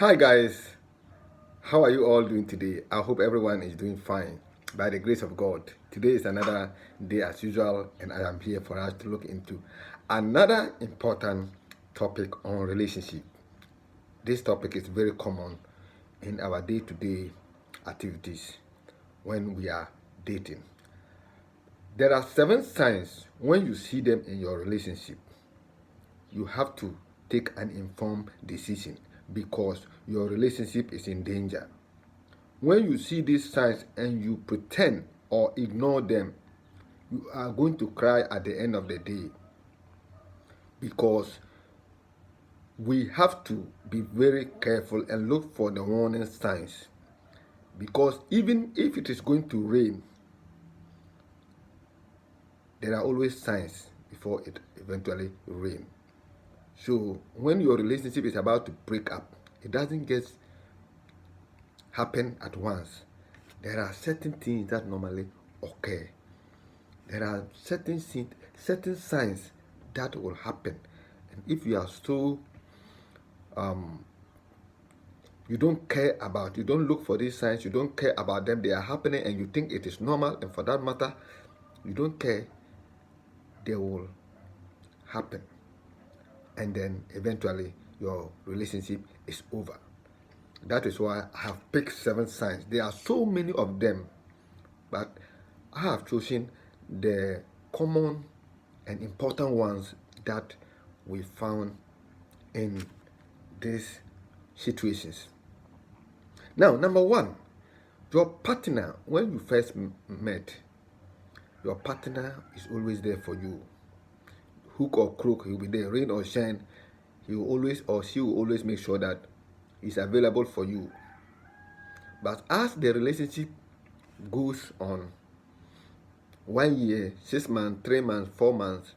Hi guys, how are you all doing today? I hope everyone is doing fine by the grace of God. Today is another day as usual, and I am here for us to look into another important topic on relationship. This topic is very common in our day-to-day activities when we are dating. There are 7 signs when you see them in your relationship. You have to take an informed decision because your relationship is in danger. When you see these signs and you pretend or ignore them, you are going to cry at the end of the day because we have to be very careful and look for the warning signs. Because even if it is going to rain, there are always signs before it eventually rains. So when your relationship is about to break up, it doesn't just happen at once. There are certain things that normally occur. There are certain signs that will happen, and if you are so you don't care about, you don't look for these signs, you don't care about them, they are happening and you think it is normal, and for that matter you don't care, they will happen, and then eventually your relationship is over. That is why I have picked 7 signs. There are so many of them, but I have chosen the common and important ones that we found in these situations. Now, number 1, your partner, when you first met, your partner is always there for you. Hook or crook, he'll be there. Rain or shine, he will always, or she will always make sure that he's available for you. But as the relationship goes on, 1 year, 6 months, 3 months, 4 months,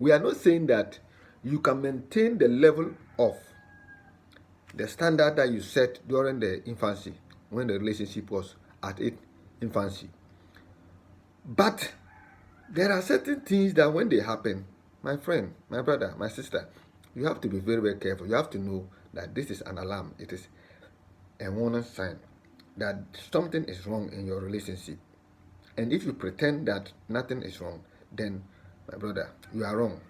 we are not saying that you can maintain the level of the standard that you set during the infancy, when the relationship was at its infancy. But there are certain things that when they happen, my friend, my brother, my sister, you have to be very, very careful. You have to know that this is an alarm. It is a warning sign that something is wrong in your relationship. And if you pretend that nothing is wrong, then, my brother, you are wrong.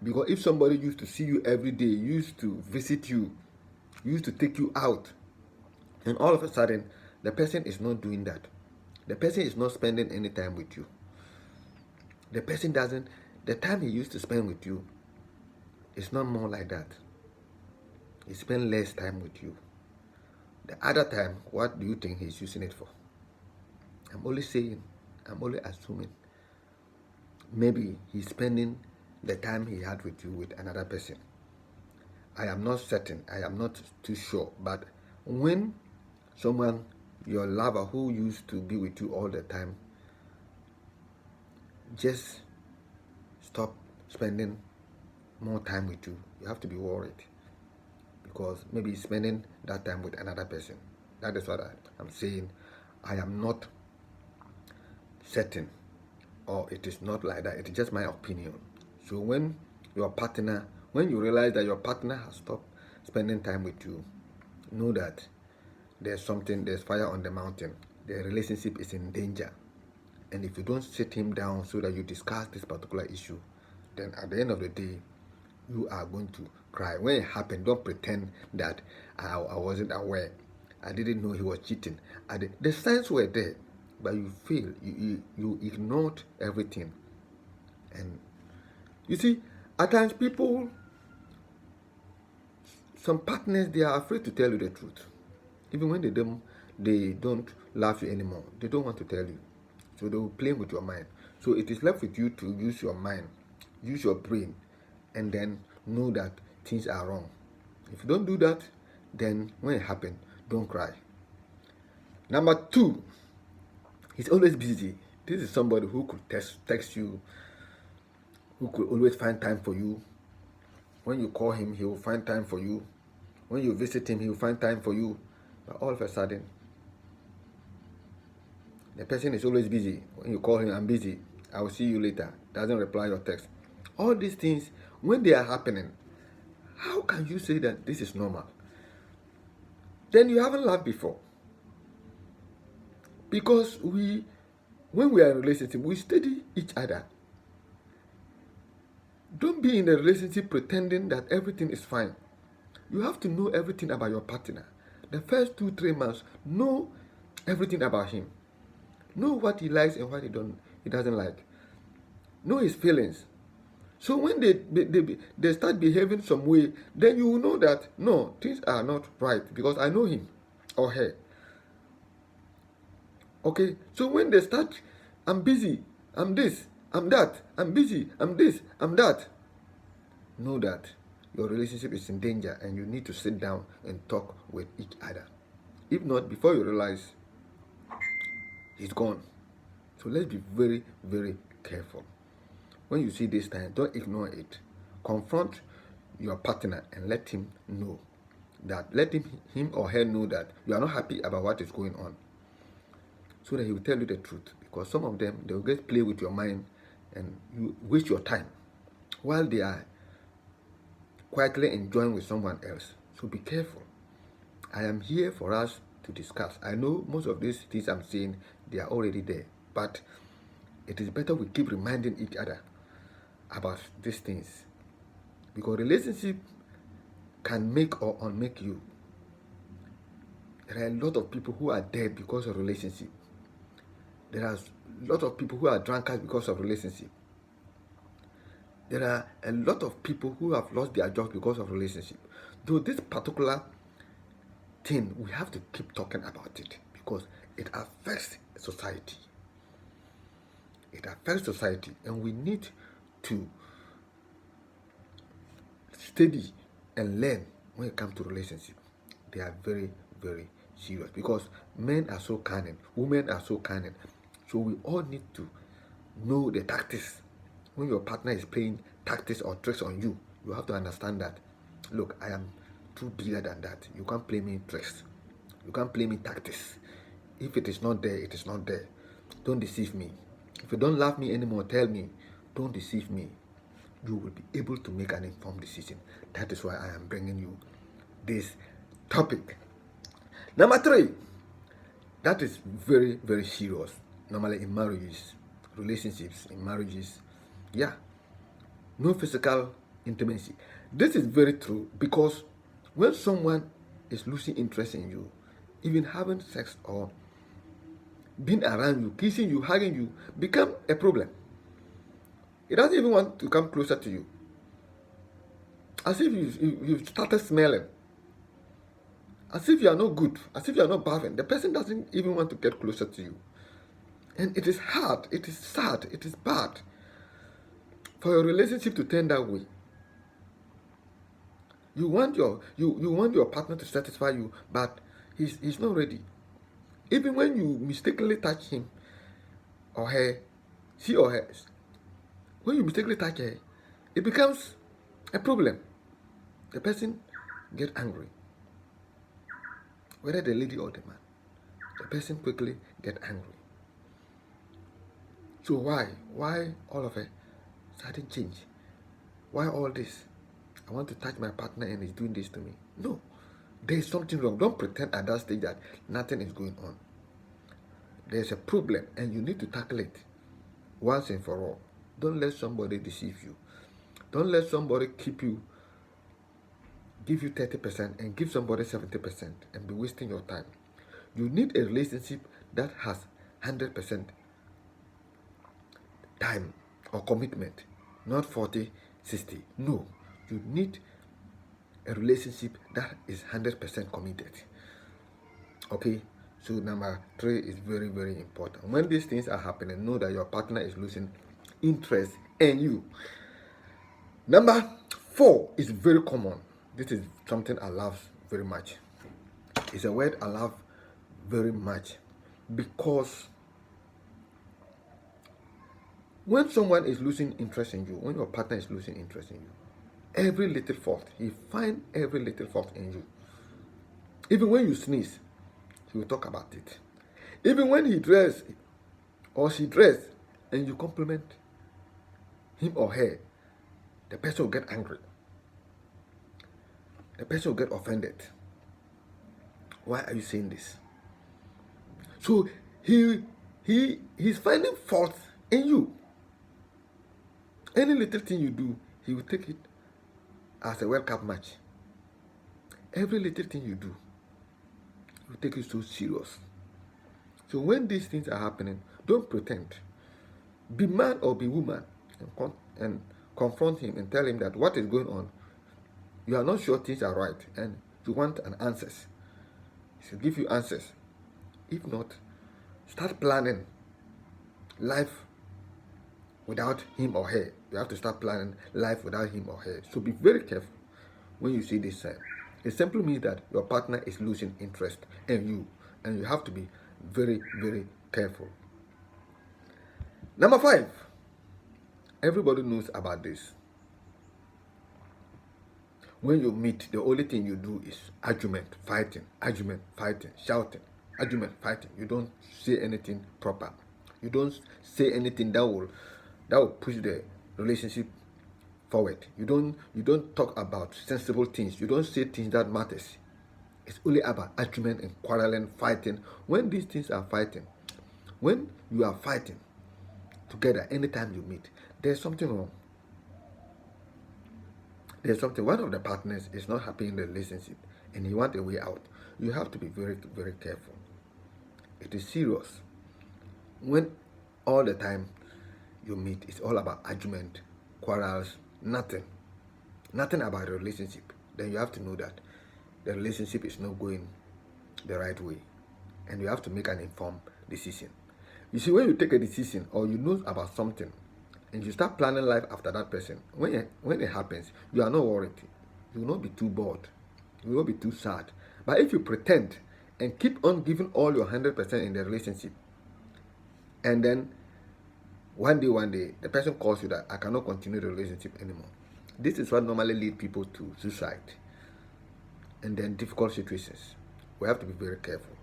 Because if somebody used to see you every day, used to visit you, used to take you out, and all of a sudden, the person is not doing that. The person is not spending any time with you. The person doesn't, the time he used to spend with you is not more like that. He spends less time with you. The other time, what do you think he's using it for? I'm only saying, I'm only assuming. Maybe he's spending the time he had with you with another person. I am not certain, I am not too sure, but when someone, your lover who used to be with you all the time, just stop spending more time with you, you have to be worried, because maybe he's spending that time with another person. That is what I'm saying. I am not certain, or it is not like that. It is just my opinion. So when your partner, when you realize that your partner has stopped spending time with you, know that there's something, there's fire on the mountain. The relationship is in danger. And if you don't sit him down so that you discuss this particular issue, then at the end of the day, you are going to cry. When it happened, don't pretend that I wasn't aware. I didn't know he was cheating. The signs were there, but you failed. You ignored everything. And you see, at times people, some partners, they are afraid to tell you the truth. Even when they don't love you anymore, they don't want to tell you. So they will play with your mind. So it is left with you to use your mind, use your brain, and then know that things are wrong. If you don't do that, then when it happens, don't cry. Number 2, he's always busy. This is somebody who could text you, who could always find time for you. When you call him, he will find time for you. When you visit him, he will find time for you. But all of a sudden, the person is always busy. When you call him, I'm busy, I will see you later, doesn't reply your text. All these things, when they are happening, how can you say that this is normal? then you haven't laughed before. Because when we are in a relationship, we study each other. Don't be in a relationship pretending that everything is fine. You have to know everything about your partner. The first 2-3 months, know everything about him. Know what he likes and what he doesn't like. Know his feelings. So when they start behaving some way, then you will know that no, things are not right because I know him or her. Okay, so when they start, I'm busy, I'm this, I'm that, I'm busy, I'm this, I'm that, know that your relationship is in danger and you need to sit down and talk with each other. If not, before you realize, he's gone. So let's be very, very careful. When you see this time, don't ignore it. Confront your partner and let him know that, let him or her know that you are not happy about what is going on, so that he will tell you the truth. Because some of them, they will just play with your mind and you waste your time while they are quietly enjoying with someone else. So be careful. I am here for us to discuss. I know most of these things I'm saying, they are already there, but it is better we keep reminding each other about these things, because relationship can make or unmake you. There are a lot of people who are dead because of relationship. There are a lot of people who are drunkards because of relationship. There are a lot of people who have lost their jobs because of relationship. Though this particular thing, we have to keep talking about it because it affects society. It affects society, and we need to study and learn when it comes to relationship. They are very, very serious because men are so cunning, women are so cunning. So we all need to know the tactics. When your partner is playing tactics or tricks on you, you have to understand that, look, I am too bigger than that. You can't play me tricks. You can't play me tactics. If it is not there, it is not there. Don't deceive me. If you don't love me anymore, tell me. Don't deceive me. You will be able to make an informed decision. That is why I am bringing you this topic. Number 3, that is very, very serious. Normally in marriages, relationships, in marriages, no physical intimacy. This is very true because when someone is losing interest in you, even having sex or being around you, kissing you, hugging you, become a problem. He doesn't even want to come closer to you. As if you've started smelling. As if you are not good. As if you are not bathing. The person doesn't even want to get closer to you. And it is hard. It is sad. It is bad for your relationship to turn that way. You want your partner to satisfy you, but he's not ready. Even when you mistakenly touch him or her, she or her, when you mistakenly touch her, it becomes a problem. The person get angry, whether the lady or the man. The person quickly get angry. So why all of a sudden change? Why all this? I want to touch my partner and he's doing this to me. No, there is something wrong. Don't pretend at that stage that nothing is going on. There's a problem and you need to tackle it once and for all. Don't let somebody deceive you. Don't let somebody give you 30% and give somebody 70% and be wasting your time. You need a relationship that has 100% time or commitment, not 40, 60. No, you need a relationship that is 100% committed. Okay, so number 3 is very, very important. When these things are happening, know that your partner is losing interest in you. Number 4 is very common. This is something I love very much. It's a word I love very much because when someone is losing interest in you, when your partner is losing interest in you, every little fault, he finds every little fault in you. Even when you sneeze, he will talk about it. Even when he dress or she dress and you compliment him or her, the person will get angry. The person will get offended. Why are you saying this? So he's finding fault in you. Any little thing you do, he will take it as a World Cup match. Every little thing you do, he will take it so serious. So when these things are happening, don't pretend. Be man or be woman and confront him and tell him that what is going on, you are not sure things are right and you want an answers. He should give you answers. If not, start planning life without him or her. You have to start planning life without him or her. So be very careful when you see this sign. It simply means that your partner is losing interest in you, and you have to be very, very careful. Number 5, everybody knows about this. When you meet, the only thing you do is argument, fighting, shouting, argument, fighting. You don't say anything proper. You don't say anything that will push the relationship forward. You don't talk about sensible things. You don't say things that matters. It's only about argument and quarreling, fighting. When these things are fighting, when you are fighting together, anytime you meet, there's something wrong. There's something. One of the partners is not happy in the relationship and he wants a way out. You have to be very, very careful. It is serious. When all the time you meet, it's all about argument, quarrels, nothing about the relationship, then you have to know that the relationship is not going the right way, and you have to make an informed decision. You see, when you take a decision or you know about something and you start planning life after that person, when it happens, you are not worried. You will not be too bored. You will not be too sad. But if you pretend and keep on giving all your 100% in the relationship, and then one day, the person calls you that I cannot continue the relationship anymore. This is what normally leads people to suicide and then difficult situations. We have to be very careful.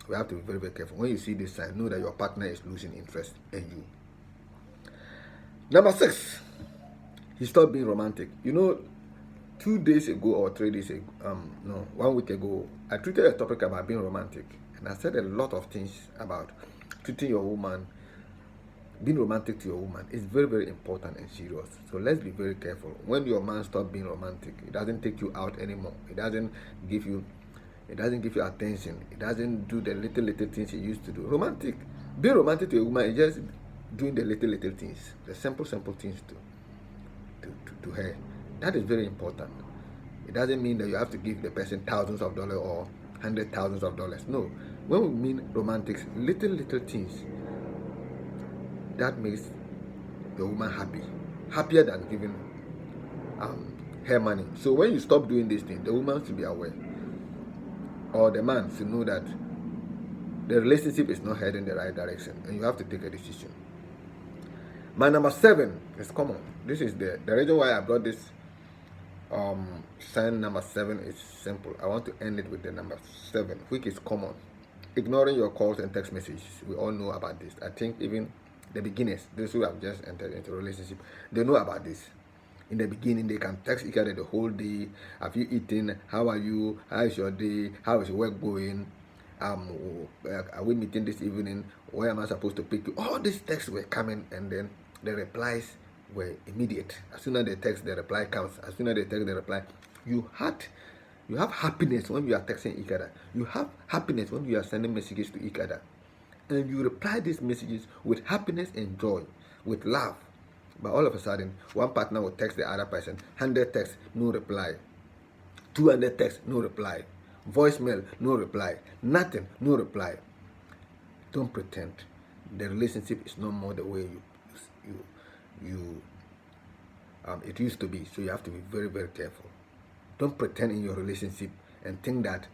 We have to be very, very careful. When you see this sign, know that your partner is losing interest in you. Number 6, he stopped being romantic. 2 days ago or 3 days ago, 1 week ago, I treated a topic about being romantic, and I said a lot of things about treating your woman, being romantic to your woman. Is very, very important and serious. So let's be very careful. When your man stops being romantic, it doesn't take you out anymore. It doesn't give you attention. It doesn't do the little things he used to do. Being romantic to a woman is just doing the little things, the simple things to her. That is very important. It doesn't mean that you have to give the person thousands of dollars or $100,000s of dollars. No. When we mean romantics, little things that makes the woman happier than giving her money. So when you stop doing these things, the woman should be aware, or the man should know that the relationship is not heading in the right direction, and you have to take a decision. My number 7 is common. This is the reason why I brought this sign. Number 7 is simple. I want to end it with the number 7, which is common. Ignoring your calls and text messages. We all know about this. I think even the beginners, those who have just entered into a relationship, they know about this. In the beginning, they can text each other the whole day. Have you eaten? How are you? How is your day? How is your work going? Are we meeting this evening? Where am I supposed to pick you? All these texts were coming, and then the replies were immediate. As soon as they text, the reply comes. As soon as they text, the reply. You have happiness when you are texting each other. You have happiness when you are sending messages to each other. And you reply these messages with happiness and joy, with love. But all of a sudden, one partner will text the other person, 100 texts, no reply. 200 texts, no reply. Voicemail, no reply. Nothing, no reply. Don't pretend. The relationship is no more the way it used to be. So you have to be very, very careful. Don't pretend in your relationship and think that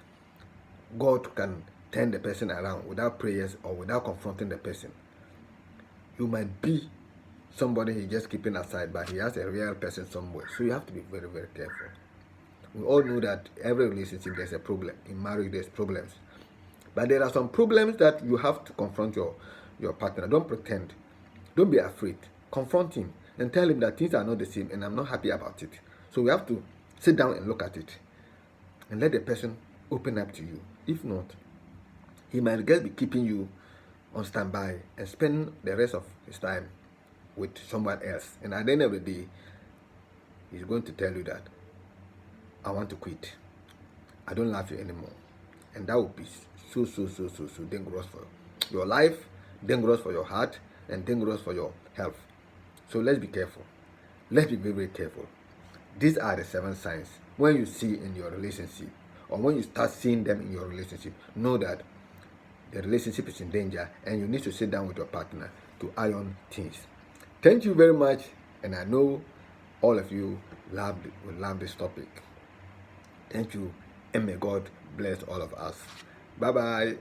God can turn the person around without prayers or without confronting the person. You might be somebody he's just keeping aside, but he has a real person somewhere. So you have to be very, very careful. We all know that every relationship there's a problem. In marriage there's problems. But there are some problems that you have to confront your partner. Don't pretend. Don't be afraid. Confront him and tell him that things are not the same and I'm not happy about it. So we have to sit down and look at it and let the person open up to you. If not, he might just be keeping you on standby and spend the rest of his time with someone else. And at the end of the day, he's going to tell you that, I want to quit. I don't love you anymore. And that would be so dangerous for your life, dangerous for your heart, and dangerous for your health. So let's be careful. Let's be very careful. These are the 7 signs. When you see in your relationship, or when you start seeing them in your relationship, know that the relationship is in danger and you need to sit down with your partner to iron things. Thank you very much, and I know all of you will love this topic. Thank you, and may God bless all of us. Bye-bye.